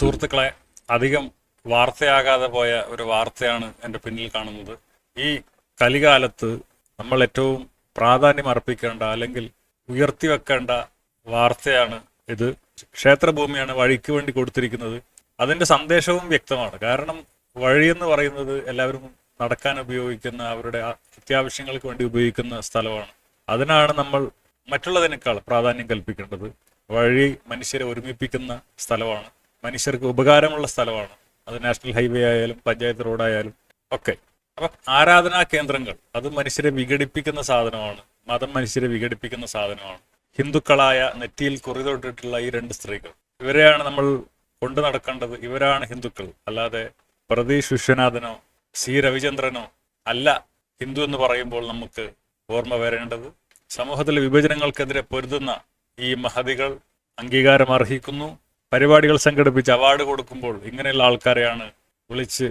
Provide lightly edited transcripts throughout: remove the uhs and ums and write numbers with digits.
സുഹൃത്തുക്കളെ, അധികം വാർത്തയാകാതെ പോയ ഒരു വാർത്തയാണ് എൻ്റെ പിന്നിൽ കാണുന്നത്. ഈ കലികാലത്ത് നമ്മൾ ഏറ്റവും പ്രാധാന്യം അർപ്പിക്കേണ്ട അല്ലെങ്കിൽ ഉയർത്തിവെക്കേണ്ട വാർത്തയാണ് ഇത്. ക്ഷേത്രഭൂമിയാണ് വഴിക്ക് വേണ്ടി കൊടുത്തിരിക്കുന്നത്. അതിൻ്റെ സന്ദേശവും വ്യക്തമാണ്. കാരണം വഴിയെന്ന് പറയുന്നത് എല്ലാവരും നടക്കാൻ ഉപയോഗിക്കുന്ന, അവരുടെ അത്യാവശ്യങ്ങൾക്ക് വേണ്ടി ഉപയോഗിക്കുന്ന സ്ഥലമാണ്. അതിനാണ് നമ്മൾ മറ്റുള്ളതിനേക്കാൾ പ്രാധാന്യം കൽപ്പിക്കേണ്ടത്. വഴി മനുഷ്യരെ ഒരുമിപ്പിക്കുന്ന സ്ഥലമാണ്, മനുഷ്യർക്ക് ഉപകാരമുള്ള സ്ഥലമാണ്. അത് നാഷണൽ ഹൈവേ ആയാലും പഞ്ചായത്ത് റോഡായാലും ഒക്കെ. അപ്പം ആരാധനാ കേന്ദ്രങ്ങൾ അത് മനുഷ്യരെ വിഘടിപ്പിക്കുന്ന സാധനമാണ്. മതം മനുഷ്യരെ വിഘടിപ്പിക്കുന്ന സാധനമാണ്. ഹിന്ദുക്കളായ നെറ്റിയിൽ കുറി തൊട്ടിട്ടുള്ള ഈ രണ്ട് സ്ത്രീകൾ, ഇവരെയാണ് നമ്മൾ കൊണ്ടു നടക്കേണ്ടത്. ഇവരാണ് ഹിന്ദുക്കൾ. അല്ലാതെ പ്രതീഷ് വിശ്വനാഥനോ സി രവിചന്ദ്രനോ അല്ല ഹിന്ദു എന്ന് പറയുമ്പോൾ നമുക്ക് ഓർമ്മ വരേണ്ടത്. സമൂഹത്തിലെ വിഭജനങ്ങൾക്കെതിരെ പൊരുതുന്ന ഈ മഹതികൾ അംഗീകാരം അർഹിക്കുന്നു. പരിപാടികൾ സംഘടിപ്പിച്ച് അവാർഡ് കൊടുക്കുമ്പോൾ ഇങ്ങനെയുള്ള ആൾക്കാരെയാണ് വിളിച്ച്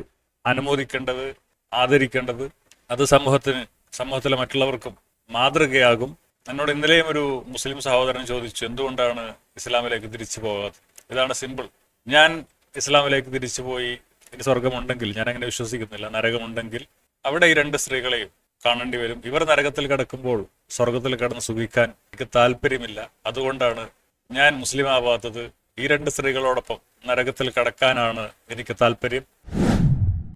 അനുമോദിക്കേണ്ടത്, ആദരിക്കേണ്ടത്. അത് സമൂഹത്തിലെ മറ്റുള്ളവർക്കും മാതൃകയാകും. എന്നോട് ഇന്നലെയും ഒരു മുസ്ലിം സഹോദരൻ ചോദിച്ചു, എന്തുകൊണ്ടാണ് ഇസ്ലാമിലേക്ക് തിരിച്ചു പോകാത്തത്? ഇതാണ് സിമ്പിൾ. ഞാൻ ഇസ്ലാമിലേക്ക് തിരിച്ചു പോയി ഇനി സ്വർഗമുണ്ടെങ്കിൽ, ഞാൻ അങ്ങനെ വിശ്വസിക്കുന്നില്ല, നരകമുണ്ടെങ്കിൽ അവിടെ ഈ രണ്ട് സ്ത്രീകളെയും കാണേണ്ടി വരും. ഇവർ നരകത്തിൽ കിടക്കുമ്പോൾ സ്വർഗത്തിൽ കിടന്ന് സുഖിക്കാൻ എനിക്ക് താല്പര്യമില്ല. അതുകൊണ്ടാണ് ഞാൻ മുസ്ലിം ആവാത്തത്. ഈ രണ്ട് സ്ത്രീകളോടൊപ്പം നരകത്തിൽ കിടക്കാനാണ് എനിക്ക് താല്പര്യം.